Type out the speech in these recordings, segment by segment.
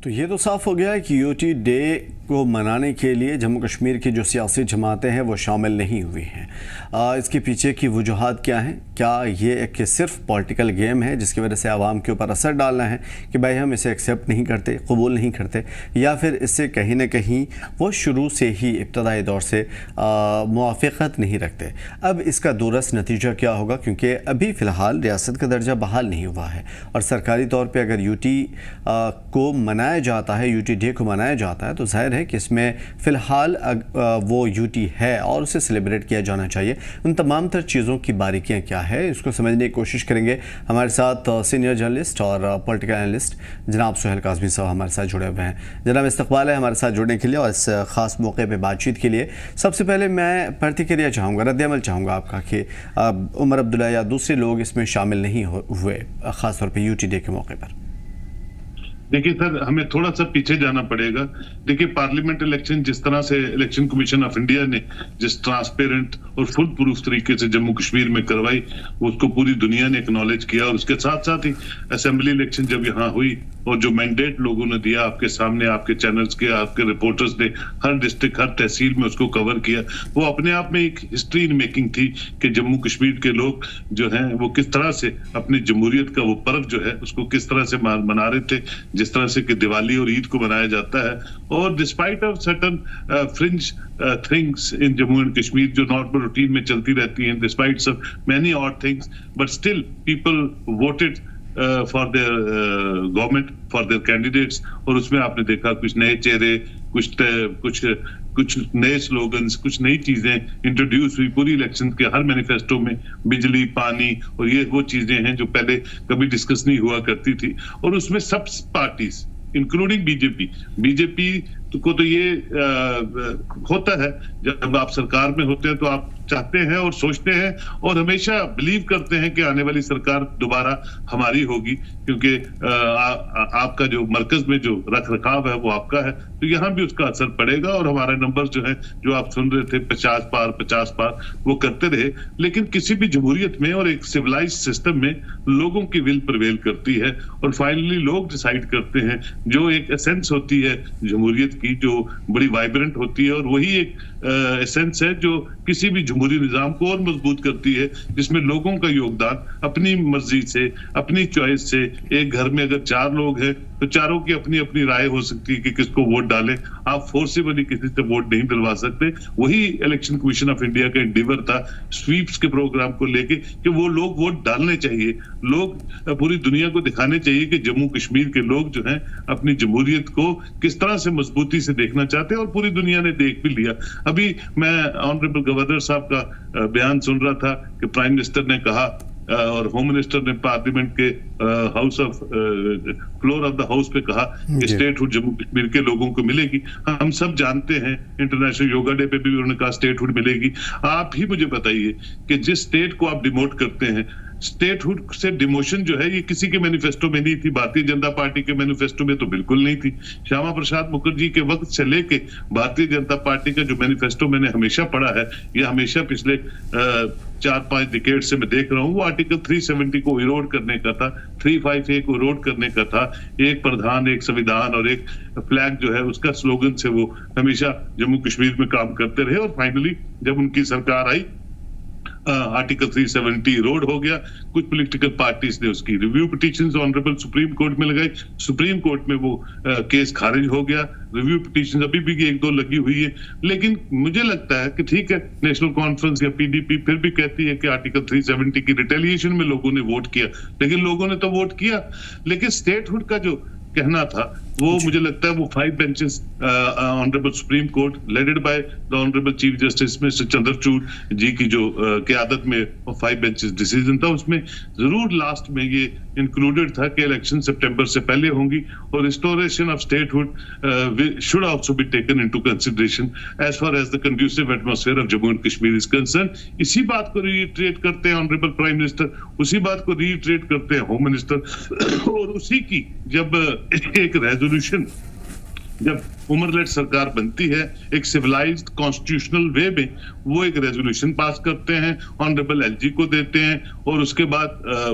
तो ये तो साफ हो गया है कि यूटी डे को मनाने के लिए जम्मू कश्मीर की जो सियासी जमातें हैं वो शामिल नहीं हुई हैं। इसके पीछे की वजूहात क्या हैं? क्या ये एक सिर्फ पॉलिटिकल गेम है जिसकी वजह से आवाम के ऊपर असर डालना है कि भाई हम इसे एक्सेप्ट नहीं करते, कबूल नहीं करते, या फिर इससे कहीं ना कहीं वो शुरू से ही इब्तदाई दौर से मुआफ़क़त नहीं रखते? अब इसका दूरस नतीजा क्या होगा, क्योंकि अभी फ़िलहाल रियासत का दर्जा बहाल नहीं हुआ है और सरकारी तौर पर अगर यूटी को मनाया जाता है, यूटी डे को मनाया जाता है, तो जाहिर है कि इसमें फ़िलहाल वो यूटी है और उसे सेलिब्रेट किया जाना चाहिए। उन तमाम तर चीज़ों की बारीकियां क्या है, इसको समझने की कोशिश करेंगे। हमारे साथ सीनियर जर्नलिस्ट और पॉलिटिकल एनालिस्ट जनाब सुहेल काज़मी साहब हमारे साथ जुड़े हुए हैं। जनाब, इस्तकबाल है हमारे साथ जुड़ने के लिए और इस ख़ास मौके पर बातचीत के लिए। सबसे पहले मैं प्रतिक्रिया चाहूँगा, रद्द-ए-अमल चाहूँगा आपका कि उमर अब्दुल्ला या दूसरे लोग इसमें शामिल नहीं हुए, ख़ासतौर पर यूटी डे के मौके पर। देखिए सर, हमें थोड़ा सा पीछे जाना पड़ेगा। देखिए, पार्लियामेंट इलेक्शन जिस तरह से इलेक्शन कमीशन ऑफ इंडिया ने जिस ट्रांसपेरेंट और फुल प्रूफ तरीके से जम्मू कश्मीर में करवाई, उसको पूरी दुनिया ने एक्नॉलेज किया। और उसके साथ साथ ही असेंबली इलेक्शन जब यहाँ हुई और जो मैंडेट लोगों ने दिया आपके सामने, आपके चैनल्स के, आपके रिपोर्टर्स ने हर डिस्ट्रिक्ट, हर तहसील में उसको कवर किया, वो अपने आप में एक हिस्ट्री इन मेकिंग थी कि जम्मू कश्मीर के लोग जो हैं वो किस तरह से अपनी जमहूरियत का वो पर्व जो है उसको किस तरह से मना रहे थे, जिस तरह से कि दिवाली और ईद को मनाया जाता है। और despite of certain fringe things in Jammu and Kashmir जो नॉर्मल रूटीन में चलती रहती हैं, despite of many odd things, but still people voted for their government, for their candidates. और उसमें आपने देखा कुछ नए चेहरे, कुछ नए स्लोगन्स, कुछ नई चीजें इंट्रोड्यूस हुई पूरी इलेक्शन के हर मैनिफेस्टो में। बिजली, पानी और ये वो चीजें हैं जो पहले कभी डिस्कस नहीं हुआ करती थी। और उसमें सब पार्टीज इंक्लूडिंग बीजेपी को तो ये होता है, जब आप सरकार में होते हैं तो आप चाहते हैं और सोचते हैं और हमेशा बिलीव करते हैं कि आने वाली सरकार दोबारा हमारी होगी, क्योंकि आपका जो मरकज में जो रख रखाव है वो आपका है, तो यहाँ भी उसका असर पड़ेगा। और हमारे नंबर जो है, जो आप सुन रहे थे 50 पार, वो करते रहे। लेकिन किसी भी जमहूरियत में और एक सिविलाइज सिस्टम में लोगों की विल प्रिवेल करती है और फाइनली लोग डिसाइड करते हैं। जो एक एसेंस होती है जमहूरियत की, जो बड़ी वाइब्रेंट होती है, और वही एक एसेंस है जो किसी भी जमहूरी निजाम को और मजबूत करती है, जिसमें लोगों का योगदान अपनी मर्जी से, अपनी चॉइस से। एक घर में अगर 4 लोग हैं तो चारों की अपनी अपनी राय हो सकती है कि किसको वोट डालें। आप फोर्सिबली किसी से वोट नहीं दिलवा सकते। वही इलेक्शन कमीशन ऑफ इंडिया का एंडेवर था स्वीप्स के प्रोग्राम को लेके कि वो लोग वोट डालने चाहिए। लोग पूरी दुनिया को दिखाने चाहिए कि जम्मू कश्मीर के लोग जो हैं अपनी जमहूरियत को किस तरह से मजबूती से देखना चाहते हैं, और पूरी दुनिया ने देख भी लिया। अभी मैं ऑनरेबल गवर्नर साहब का बयान सुन रहा था कि प्राइम मिनिस्टर ने कहा और होम मिनिस्टर ने पार्लियामेंट के फ्लोर ऑफ द हाउस पे कहा कि स्टेटहुड जम्मू कश्मीर के लोगों को मिलेगी। हम सब जानते हैं, इंटरनेशनल योगा डे पे भी उन्होंने कहा स्टेटहुड मिलेगी। आप ही मुझे बताइए कि जिस स्टेट को आप डिमोट करते हैं, स्टेटहुड से डिमोशन जो है ये किसी के मैनिफेस्टो में नहीं थी। भारतीय जनता पार्टी के मैनिफेस्टो में तो बिल्कुल नहीं थी। श्यामा प्रसाद मुखर्जी के वक्त से लेके भारतीय जनता पार्टी का जो मैनिफेस्टो मैंने हमेशा पढ़ा है, या हमेशा पिछले 4-5 डिकेड से मैं देख रहा हूँ, वो आर्टिकल 370 को इरोड करने का था, 358 को इरोड करने का था। एक प्रधान, एक संविधान और एक फ्लैग जो है उसका स्लोगन से वो हमेशा जम्मू कश्मीर में काम करते रहे। और फाइनली जब उनकी सरकार आई, आर्टिकल 370 रोड हो गया। कुछ पॉलिटिकल पार्टीज ने उसकी review petitions honourable supreme court में लगाई। सुप्रीम कोर्ट में वो केस खारिज हो गया। रिव्यू पिटीशन अभी भी 1-2 लगी हुई है। लेकिन मुझे लगता है कि ठीक है, नेशनल कॉन्फ्रेंस या पीडीपी फिर भी कहती है कि आर्टिकल 370 की रिटेलिएशन में लोगों ने वोट किया, लेकिन लोगों ने तो वोट किया। लेकिन स्टेटहुड का जो कहना था वो मुझे लगता है वो 5 benches honourable supreme court leaded by the honourable chief justice mister Chandrachud ji की जो क़यादत में 5 बेंचेस डिसीजन था, उसमें जरूर लास्ट में ये इंक्लूडेड था कि इलेक्शन सितंबर से पहले होंगी और restoration of statehood should also be taken into consideration as far as the conducive atmosphere of Jammu and Kashmir is concern. इसी बात को रीइटरेट करते हैं ऑनरेबल प्राइम मिनिस्टर, उसी बात को रीइटरेट करते हैं होम मिनिस्टर और उसी की जब एक रेजोल्यूशन जब उमर-लेड सरकार बनती है, एक सिविलाइज्ड कॉन्स्टिट्यूशनल वे में वो एक रेजोल्यूशन पास करते हैं, ऑनरेबल एलजी को देते हैं, और उसके बाद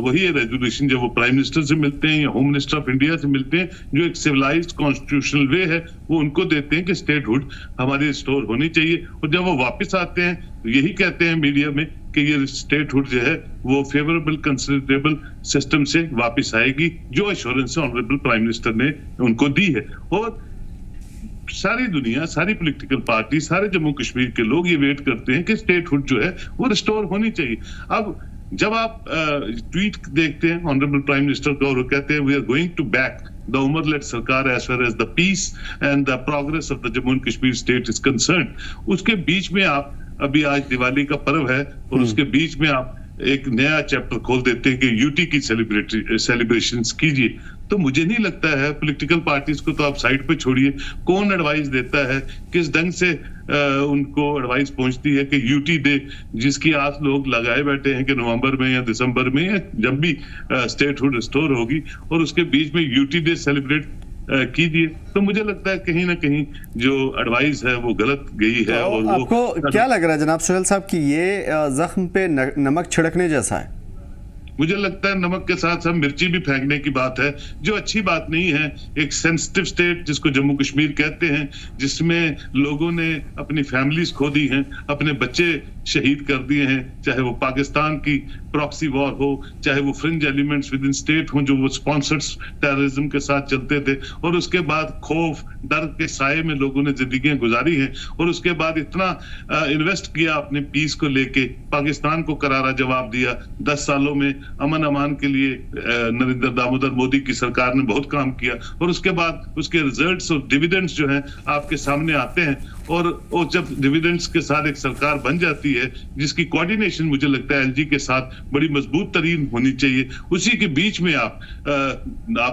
वही रेजोल्यूशन जब वो प्राइम मिनिस्टर से मिलते हैं या होम मिनिस्टर ऑफ इंडिया से मिलते हैं, जो एक सिविलाइज्ड कॉन्स्टिट्यूशनल वे है, वो उनको देते हैं कि स्टेटहुड हमारी रिस्टोर होनी चाहिए। और जब वो वापस आते हैं तो यही कहते हैं मीडिया में कि ये स्टेटहुड जो है वो फेवरेबल कंसिडरेबल सिस्टम से वापस आएगी, जो एश्योरेंस ऑनरेबल प्राइम मिनिस्टर ने उनको दी है। और सारी दुनिया, सारी पॉलिटिकल पार्टी, सारे जम्मू कश्मीर के लोग ये वेट करते हैं कि स्टेटहुड जो है वो रिस्टोर होनी चाहिए। अब जब आप ट्वीट देखते हैं ऑनरेबल प्राइम मिनिस्टर का और वो कहते हैं we are going to back the Omar led सरकार as far as the peace and the progress of the Jammu and Kashmir state is concern, उसके बीच में आप अभी आज दिवाली का पर्व है और उसके बीच में आप एक नया चैप्टर खोल देते हैं कि यूटी की सेलिब्रेशंस कीजिए। तो मुझे नहीं लगता है, पॉलिटिकल पार्टीज को तो आप साइड पे छोड़िए, कौन एडवाइस देता है, किस ढंग से उनको एडवाइस पहुंचती है कि यूटी डे जिसकी आस लोग लगाए बैठे हैं कि नवंबर में या दिसंबर में या जब भी स्टेटहुड रिस्टोर होगी, और उसके बीच में यूटी डे सेलिब्रेट कीजिए। तो मुझे लगता है कहीं ना कहीं जो एडवाइस है वो गलत गई है। और आपको क्या लग रहा है जनाब सोहेल साहब कि ये जख्म पे नमक छिड़कने जैसा है? मुझे लगता है नमक के साथ साथ मिर्ची भी फेंकने की बात है, जो अच्छी बात नहीं है। एक सेंसिटिव स्टेट जिसको जम्मू कश्मीर कहते हैं, जिसमें लोगों ने अपनी फैमिलीज खो दी हैं, अपने बच्चे शहीद कर दिए हैं, चाहे वो पाकिस्तान की प्रॉक्सी वॉर हो, चाहे वो fringe elements with in state हो जो वो स्पॉन्सर्ड टेररिज्म के साथ चलते थे, और उसके बाद खौफ डर के साए में लोगों ने जिंदगियां गुजारी हैं, और उसके बाद इतना इन्वेस्ट किया अपने पीस को लेके, पाकिस्तान को करारा जवाब दिया। 10 सालों में अमन अमान के लिए नरेंद्र दामोदर मोदी की सरकार ने बहुत काम किया, और उसके बाद उसके रिजल्ट्स और डिविडेंड्स जो हैं आपके सामने आते हैं। और जब डिविडेंड्स के साथ एक सरकार बन जाती है जिसकी कोऑर्डिनेशन मुझे लगता है एलजी के साथ बड़ी मजबूत तरीन होनी चाहिए, उसी के बीच में आप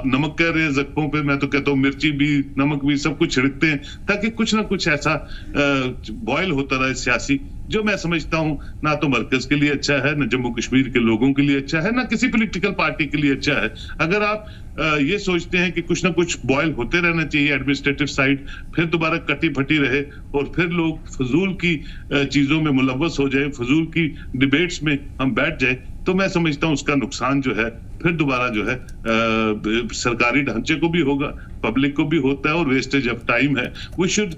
नमक कह रहे हैं जख्मों पे, मैं तो कहता हूँ मिर्ची भी नमक भी सब कुछ छिड़कते हैं ताकि कुछ ना कुछ ऐसा बॉयल होता रहे सियासी, जो मैं समझता हूं ना तो मरकज के लिए अच्छा है, ना जम्मू कश्मीर के लोगों के लिए अच्छा है, ना किसी पॉलिटिकल पार्टी के लिए अच्छा है। अगर आप ये सोचते हैं कि कुछ ना कुछ बॉयल होते रहना चाहिए एडमिनिस्ट्रेटिव साइड, फिर दोबारा कटी फटी रहे और फिर लोग फजूल की चीजों में मुलव्वस हो जाए, फजूल की डिबेट्स में हम बैठ जाए, तो मैं समझता हूं उसका नुकसान जो है फिर दोबारा जो है सरकारी ढांचे को भी होगा, पब्लिक को भी होता है, और वेस्टेज ऑफ टाइम है। We should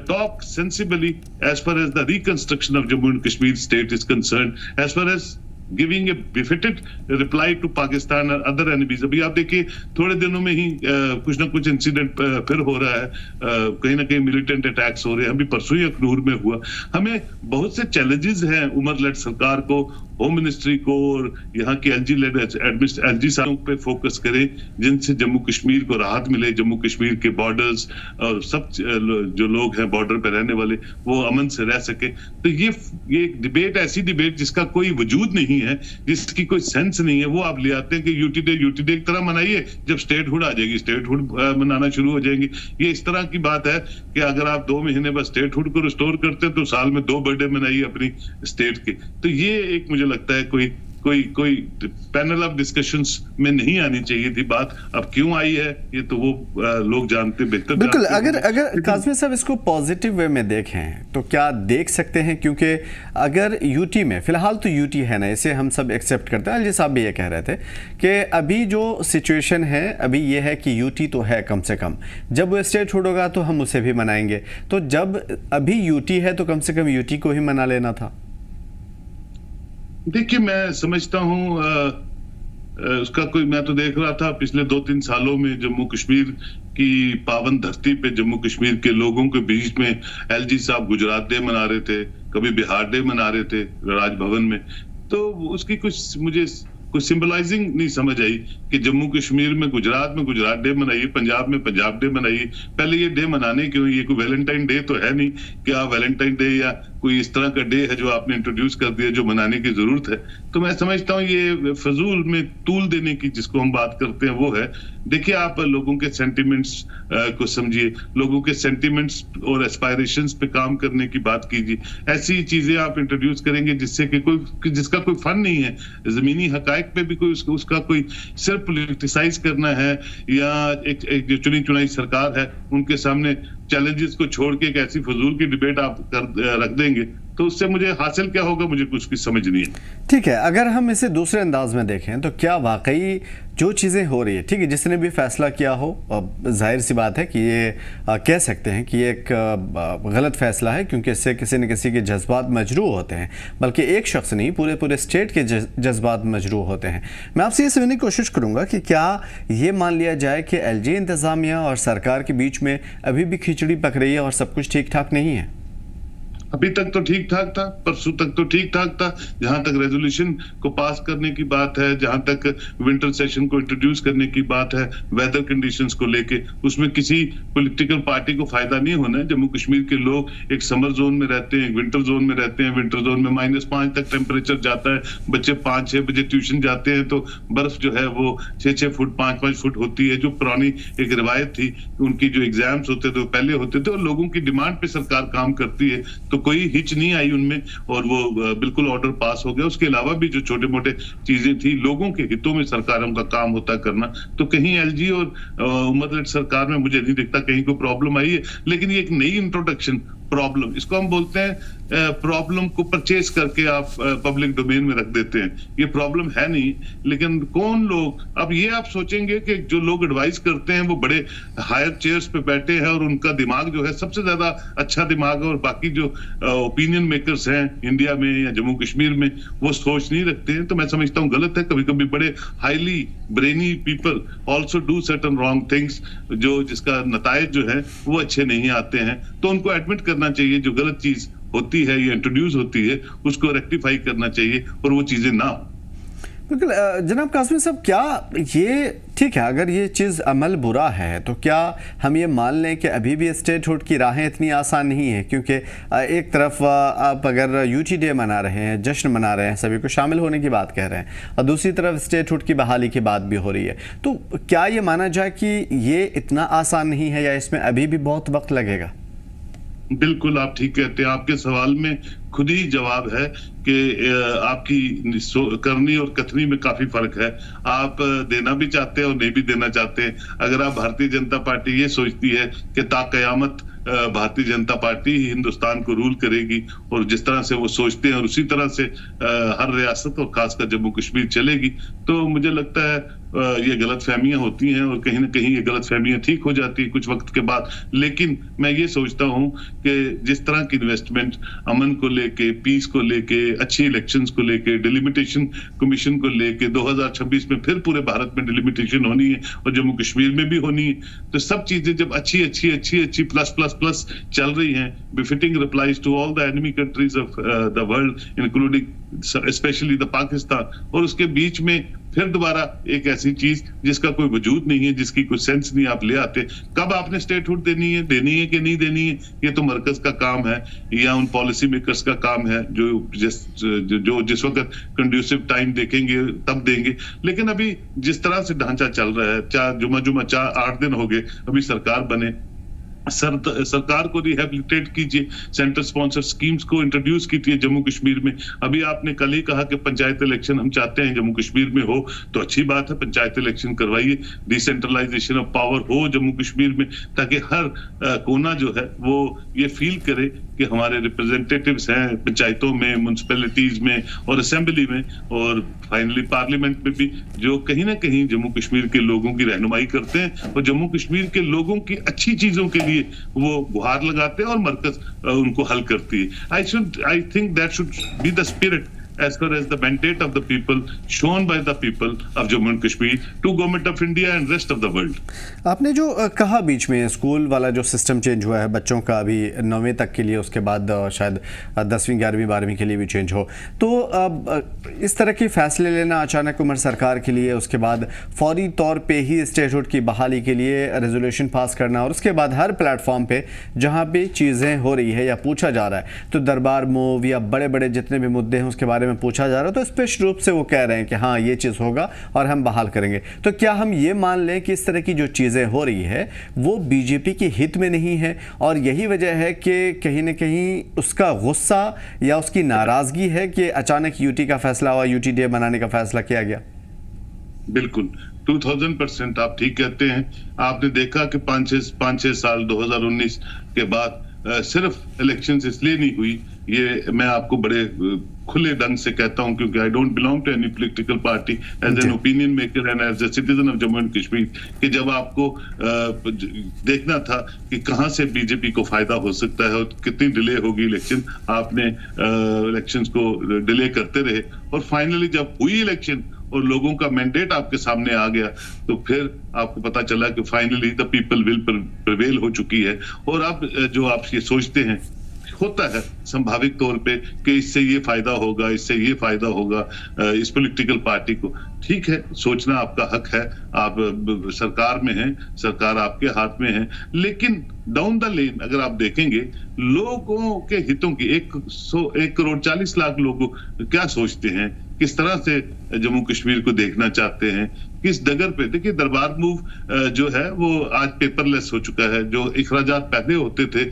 talk sensibly as far as the reconstruction of Jammu and Kashmir state is concerned, as far as giving a befitted reply to Pakistan and other enemies। अभी आप देखिए थोड़े दिनों में ही कुछ ना कुछ इंसिडेंट फिर हो रहा है, कहीं ना कहीं मिलिटेंट अटैक्स हो रहे हैं, अभी परसों ही अखनूर में हुआ। हमें बहुत से चैलेंजेस हैं उमर-लेड सरकार को, होम मिनिस्ट्री को, और यहाँ की एलजी सालों पे फोकस करें जिनसे जम्मू कश्मीर को राहत मिले, जम्मू कश्मीर के बॉर्डर्स और सब जो लोग हैं बॉर्डर पे रहने वाले वो अमन से रह सके। तो ये एक डिबेट, ऐसी डिबेट जिसका कोई वजूद नहीं है, जिसकी कोई सेंस नहीं है, वो आप ले आते हैं कि यूटी डे एक तरह मनाइए, जब स्टेटहुड आ जाएगी स्टेटहुड मनाना शुरू हो जाएंगे। ये इस तरह की बात है कि अगर आप 2 महीने बाद स्टेटहुड को रिस्टोर करते हैं तो साल में 2 बर्थडे मनाइए अपनी स्टेट के। तो ये एक मुझे लगता है कोई पैनल ऑफ डिस्कशंस में नहीं आनी चाहिए थी बात। अब क्यों आई है ये तो वो लोग जानते बेहतर। बिल्कुल, अगर काज़मी साहब इसको पॉजिटिव वे में देखें तो क्या देख सकते हैं, क्योंकि अगर यूटी में फिलहाल तो यूटी है ना, इसे हम सब एक्सेप्ट करते हैं, अलजी साहब भी ये कह रहे थे कि अभी जो सिचुएशन है अभी ये है कि यूटी तो है, कम से कम जब वो स्टेटहुड होगा तो हम उसे भी मनाएंगे। तो जब अभी यूटी है तो कम से कम यूटी को ही मना लेना था। देखिए मैं समझता हूं उसका कोई, मैं तो देख रहा था पिछले 2-3 सालों में जम्मू कश्मीर की पावन धरती पे जम्मू कश्मीर के लोगों के बीच में एलजी साहब गुजरात डे मना रहे थे, कभी बिहार डे मना रहे थे राजभवन में, तो उसकी कुछ मुझे कोई सिंबलाइजिंग नहीं समझ आई कि जम्मू कश्मीर में गुजरात डे मनाइए, पंजाब में पंजाब डे मनाइए। पहले ये डे मनाने क्यों, ये कोई वैलेंटाइन डे तो है नहीं कि आप वैलेंटाइन डे या कोई इस तरह का डे है जो आपने इंट्रोड्यूस कर दिया जो मनाने की जरूरत है। तो मैं समझता हूँ ये फजूल में तूल देने की जिसको हम बात करते हैं वो है। देखिए, आप लोगों के सेंटिमेंट्स को समझिए, लोगों के सेंटिमेंट्स और एस्पायरेशंस पे काम करने की बात कीजिए। ऐसी चीजें आप इंट्रोड्यूस करेंगे जिससे कि जिसका कोई फन नहीं है, जमीनी हकायक पे भी कोई उसका कोई सिर्फ पॉलिटिसाइज करना है, या एक जो चुनी चुनाई सरकार है उनके सामने चैलेंजेस को छोड़ के एक ऐसी फजूल की डिबेट आप रख देंगे, तो उससे मुझे हासिल क्या होगा, मुझे कुछ समझ नहीं है। ठीक है, अगर हम इसे दूसरे अंदाज में देखें तो क्या वाकई जो चीज़ें हो रही है, ठीक है, जिसने भी फैसला किया हो, जाहिर सी बात है कि ये कह सकते हैं कि ये एक गलत फैसला है, क्योंकि इससे किसी न किसी के जज्बात मजरूह होते हैं, बल्कि एक शख्स नहीं, पूरे पूरे स्टेट के जज्बात मजरूह होते हैं। मैं आपसे ये समझने की कोशिश करूँगा कि क्या ये मान लिया जाए कि LG इंतज़ामिया और सरकार के बीच में अभी भी खिचड़ी पक रही है और सब कुछ ठीक ठाक नहीं है? अभी तक तो ठीक ठाक था, परसों तक तो ठीक ठाक था। जहां तक रेजोल्यूशन को पास करने की बात है, जहां तक विंटर सेशन को इंट्रोड्यूस करने की बात है, वेदर कंडीशंस को लेके, उसमें किसी पॉलिटिकल पार्टी को फायदा नहीं होना है। जम्मू कश्मीर के लोग एक समर जोन में रहते हैं, एक विंटर जोन में रहते हैं। विंटर जोन में -5 तक टेम्परेचर जाता है, बच्चे 5-6 बजे ट्यूशन जाते हैं तो बर्फ जो है वो 6-6 फुट 5-5 फुट होती है। जो पुरानी एक रिवायत थी, उनकी जो एग्जाम्स होते थे वो पहले होते थे, और लोगों की डिमांड पे सरकार काम करती है, तो कोई हिच नहीं आई उनमें, और वो बिल्कुल ऑर्डर पास हो गया। उसके अलावा भी जो छोटे मोटे चीजें थी, लोगों के हितों में सरकारों का काम होता करना, तो कहीं LG और उम्मत सरकार में मुझे नहीं दिखता कहीं कोई प्रॉब्लम आई है। लेकिन ये एक नई इंट्रोडक्शन प्रॉब्लम, इसको हम बोलते हैं प्रॉब्लम को परचेज करके आप पब्लिक डोमेन में रख देते हैं। ये प्रॉब्लम है नहीं, लेकिन कौन लोग, अब ये आप सोचेंगे कि जो लोग एडवाइस करते हैं वो बड़े हायर चेयर्स पे बैठे हैं और उनका दिमाग जो है सबसे ज्यादा अच्छा दिमाग है, और बाकी जो ओपिनियन मेकर्स हैं इंडिया में या जम्मू कश्मीर में वो सोच नहीं रखते हैं। तो मैं समझता हूँ गलत है। कभी कभी बड़े highly brainy people also do certain wrong things, जो जिसका नतायज जो है वो अच्छे नहीं आते हैं, तो उनको एडमिट करना चाहिए। जो गलत चीज होती है या इंट्रोड्यूस होती है उसको रेक्टिफाई करना चाहिए और वो चीजें ना। बिल्कुल जनाब कासमी साहब, क्या ये ठीक है, अगर ये चीज़ अमल बुरा है तो क्या हम ये मान लें कि अभी भी स्टेटहुड की राहें इतनी आसान नहीं है? क्योंकि एक तरफ आप अगर UT डे मना रहे हैं, जश्न मना रहे हैं, सभी को शामिल होने की बात कह रहे हैं, और दूसरी तरफ स्टेटहुड की बहाली की बात भी हो रही है, तो क्या ये माना जाए कि ये इतना आसान नहीं है या इसमें अभी भी बहुत वक्त लगेगा? बिल्कुल आप ठीक कहते हैं। आपके सवाल में खुद ही जवाब है कि आपकी करनी और कथनी में काफी फर्क है। आप देना भी चाहते हैं और नहीं भी देना चाहते हैं। अगर आप भारतीय जनता पार्टी ये सोचती है कि ता कयामत भारतीय जनता पार्टी ही हिंदुस्तान को रूल करेगी, और जिस तरह से वो सोचते हैं और उसी तरह से हर रियासत और खासकर जम्मू कश्मीर चलेगी, तो मुझे लगता है ये गलतफहमियां होती हैं, और कहीं ना कहीं ये गलतफहमियां ठीक हो जाती है कुछ वक्त के बाद। लेकिन मैं ये सोचता हूं कि जिस तरह की इन्वेस्टमेंट अमन को लेके, पीस को लेके, अच्छी इलेक्शंस को लेके, डिलिमिटेशन कमीशन को लेके, 2026 में फिर पूरे भारत में डिलिमिटेशन होनी है और जम्मू कश्मीर में भी होनी है, तो सब चीजें जब अच्छी अच्छी अच्छी अच्छी प्लस प्लस प्लस चल रही हैं, befitting replies to all the enemy countries of the world including specially the Pakistan, और उसके बीच में फिर दोबारा एक ऐसी चीज जिसका कोई वजूद नहीं है, जिसकी कोई सेंस नहीं, आप ले आते। कब आपने स्टेटहुड देनी है कि नहीं देनी है, ये तो मरकज का काम है या उन पॉलिसी मेकर्स का काम है, जो जिस वक्त कंड्यूसिव टाइम देखेंगे तब देंगे। लेकिन अभी जिस तरह से ढांचा चल रहा है, जुमा 8 दिन हो गए अभी सरकार बने, सरकार को रिहेबिलिटेट कीजिए, सेंटर स्पॉन्सर स्कीम्स को इंट्रोड्यूस कीजिए जम्मू कश्मीर में। अभी आपने कल ही कहा कि पंचायत इलेक्शन हम चाहते हैं जम्मू कश्मीर में हो, तो अच्छी बात है, पंचायत इलेक्शन करवाइए, डिसेंट्रलाइजेशन ऑफ पावर हो जम्मू कश्मीर में, ताकि हर कोना जो है वो ये फील करे कि हमारे रिप्रेजेंटेटिव्स हैं पंचायतों में, म्युनिसिपैलिटीज में और असेंबली में और फाइनली पार्लियामेंट में भी, जो कहीं ना कहीं जम्मू कश्मीर के लोगों की रहनुमाई करते हैं और जम्मू कश्मीर के लोगों की अच्छी चीजों के लिए वो गुहार लगाते हैं और मरकज उनको हल करती है। I think that should be the spirit as far as the mandate of the people shown by the people of Jammu and Kashmir to Government of India and rest of the world. आपने जो कहा बीच में school वाला जो system change हुआ है बच्चों का अभी 9वीं तक के लिए, उसके बाद शायद 10वीं 11वीं 12वीं के लिए भी चेंज हो, तो इस तरह के फैसले लेना अचानक उम्र सरकार के लिए, उसके बाद फौरी तौर पे ही स्टेटहुड की बहाली के लिए रेजोल्यूशन पास करना, और उसके बाद हर प्लेटफॉर्म पे जहाँ पे चीज़ें हो रही है या पूछा जा रहा है तो दरबार मूव या बड़े बड़े जितने भी मुद्दे हैं उसके बारे में पूछा जा रहा है, तो स्पष्ट रूप से वो कह रहे हैं कि हाँ ये चीज़ होगा और हम बहाल करेंगे। तो क्या हम ये मान लें कि इस तरह की जो चीज़ें हो रही है वो बीजेपी के हित में नहीं है और यही वजह है कि कहीं ना कहीं उसका गुस्सा या उसकी नाराज़गी है कि अचानक यूटी का फैसला हुआ, यूटी डे मनाने का फैसला किया गया? बिल्कुल 2000% आप ठीक कहते हैं। आपने देखा कि 5-6 साल 2019 के बाद सिर्फ इलेक्शंस इसलिए नहीं हुई, ये मैं आपको बड़े खुले ढंग से कहता हूं क्योंकि I don't belong to any political party, as an opinion maker and as a citizen of Jammu and Kashmir, कि जब आपको देखना था कि कहां से बीजेपी को फायदा हो सकता है और कितनी डिले होगी इलेक्शन, आपने इलेक्शंस को डिले करते रहे और फाइनली जब हुई इलेक्शन और लोगों का मैंडेट आपके सामने आ गया तो फिर आपको पता चला कि finally the people will prevail हो चुकी है। और अब जो आप ये सोचते हैं होता है संभाविक तौर पे कि इससे ये फायदा होगा, इससे ये फायदा होगा इस पॉलिटिकल पार्टी को, ठीक है, सोचना आपका हक है, आप सरकार में हैं, सरकार आपके हाथ में है, लेकिन डाउन द लेन अगर आप देखेंगे लोगों के हितों की 1 करोड़ 40 लाख लोग क्या सोचते हैं, किस तरह से जम्मू कश्मीर को देखना चाहते हैं, किस डगर पे। देखिए दरबार मूव जो है वो आज पेपरलेस हो चुका है। जो इखराजात पहले होते थे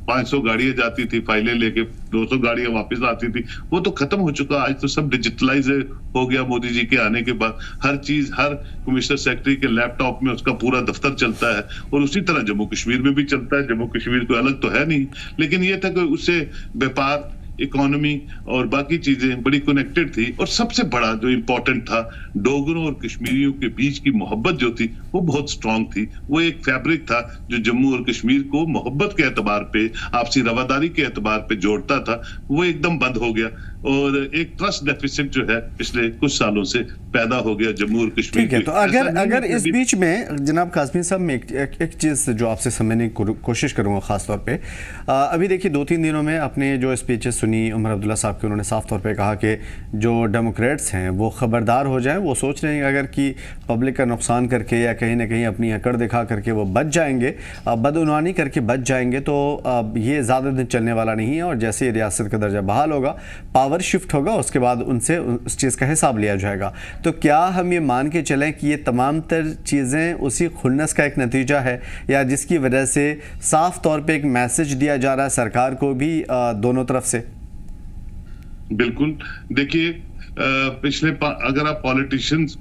500 गाड़ियां जाती थी फाइलें लेके, 200 गाड़ियां वापस आती थी, वो तो खत्म हो चुका। आज तो सब डिजिटलाइज हो गया मोदी जी के आने के बाद। हर चीज हर कमिश्नर सेक्रेटरी के लैपटॉप में उसका पूरा दफ्तर चलता है और उसी तरह जम्मू कश्मीर में भी चलता है। जम्मू कश्मीर को अलग तो है नहीं, लेकिन ये था कि उससे व्यापार, इकोनॉमी और बाकी चीजें बड़ी कनेक्टेड थी। और सबसे बड़ा जो इंपॉर्टेंट था, डोगरों और कश्मीरियों के बीच की मोहब्बत जो थी वो बहुत स्ट्रांग थी। वो एक फैब्रिक था जो जम्मू और कश्मीर को मोहब्बत के एतबार पे, आपसी रवादारी के एतबार पे जोड़ता था, वो एकदम बंद हो गया और एक ट्रस्ट डेफिसिट जो है पिछले कुछ सालों से पैदा हो गया जम्मू और कश्मीर। ठीक है, तो अगर इस बीच में जनाब काज़मी साहब में एक चीज़ जो आपसे समझने की कोशिश करूंगा खास तौर पे, अभी देखिए 2-3 दिनों में अपने जो स्पीचेस सुनी उमर अब्दुल्ला साहब के, उन्होंने साफ तौर पे कहा कि जो डेमोक्रेट्स हैं वो खबरदार हो जाएं, वो सोच रहे हैं अगर कि पब्लिक का नुकसान करके या कहीं ना कहीं अपनी अकड़ दिखा करके वो बच जाएंगे, बदउनवानी करके बच जाएंगे, तो ये ज़्यादा दिन चलने वाला नहीं है और जैसे ही रियासत का दर्जा बहाल होगा, पावर शिफ्ट होगा, उसके बाद उनसे उस चीज़ का हिसाब लिया जाएगा। तो क्या हम ये मान के चलें कि ये तमाम तर चीज़ें उसी खुन्नस का एक नतीजा है, या जिसकी वजह से साफ तौर पे एक मैसेज दिया जा रहा है सरकार को भी दोनों तरफ से? बिल्कुल, देखिए अगर आप पॉलिटिशियंस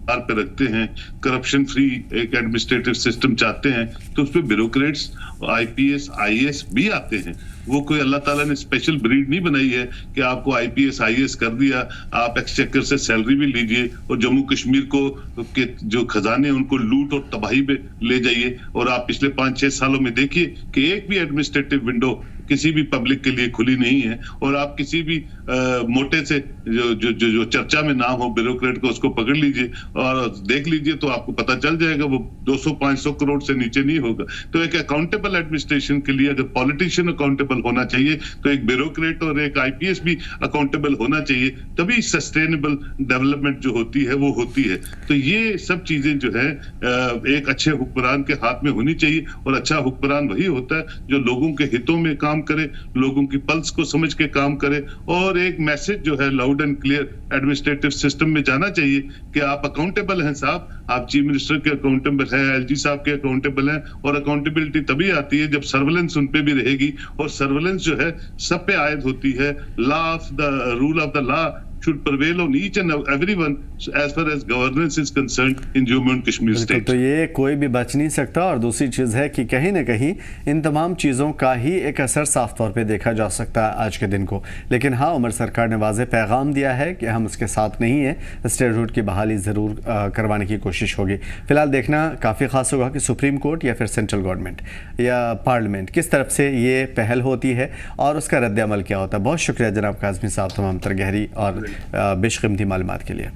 पे रखते हैं, करप्शन फ्री एक एडमिनिस्ट्रेटिव सिस्टम चाहते हैं, तो उसमें ब्यूरोक्रेट्स, आईपीएस, आईएएस भी आते हैं। वो कोई अल्लाह ताला ने स्पेशल ब्रीड नहीं बनाई है कि आपको आईपीएस आईएएस कर दिया, आप एक्सचेकर से सैलरी भी लीजिए और जम्मू कश्मीर को के जो खजाने उनको लूट और तबाही में ले जाइए। और आप पिछले 5-6 सालों में देखिए कि एक भी एडमिनिस्ट्रेटिव विंडो किसी भी पब्लिक के लिए खुली नहीं है। और आप किसी भी मोटे से जो चर्चा में नाम हो ब्यूरोक्रेट को, उसको पकड़ लीजिए और देख लीजिए तो आपको पता चल जाएगा वो 200-500 करोड़ से नीचे नहीं होगा। तो एक अकाउंटेबल एडमिनिस्ट्रेशन के लिए अगर पॉलिटिशियन अकाउंटेबल होना चाहिए तो एक ब्यूरोक्रेट और एक आईपीएस भी अकाउंटेबल होना चाहिए, तभी सस्टेनेबल डेवलपमेंट जो होती है वो होती है। तो ये सब चीजें जो है एक अच्छे हुक्मरान के हाथ में होनी चाहिए और अच्छा हुक्मरान वही होता है जो लोगों के हितों में काम करे, लोगों की पल्स को समझ के काम करे। और एक मैसेज जो है loud and clear administrative system में जाना चाहिए कि आप अकाउंटेबल हैं साहब, आप चीफ मिनिस्टर के अकाउंटेबल हैं, एलजी साहब के अकाउंटेबल हैं। और अकाउंटेबिलिटी तभी आती है जब सर्वेलेंस उन पे भी रहेगी और सर्वेलेंस जो है सब पे आयद होती है। Law of the rule of the law should prevail on each and everyone as far as governance is concerned in Jammu and Kashmir state. तो ये कोई भी बच नहीं सकता। और दूसरी चीज़ है कि कहीं ना कहीं इन तमाम चीज़ों का ही एक असर साफ तौर पे देखा जा सकता है आज के दिन को। लेकिन हाँ, उमर सरकार ने वाज़ेह पैगाम दिया है कि हम उसके साथ नहीं हैं, स्टेटहुड की बहाली ज़रूर करवाने की कोशिश होगी। फिलहाल देखना काफ़ी ख़ास होगा कि सुप्रीम कोर्ट या फिर सेंट्रल गवर्नमेंट या पार्लियामेंट किस तरफ से ये पहल होती है और उसका रद्द अमल क्या होता है। बहुत शुक्रिया जनाब काज़मी साहब तमाम तर गहरी और बेशकीमती मालूमात के लिए।